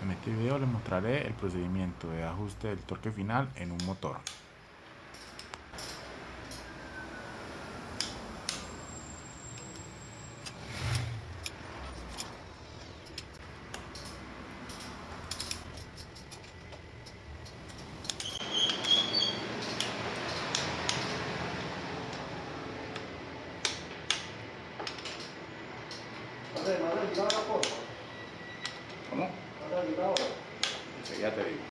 En este video les mostraré el procedimiento de ajuste del torque final en un motor. ¿Cómo? Ya te digo.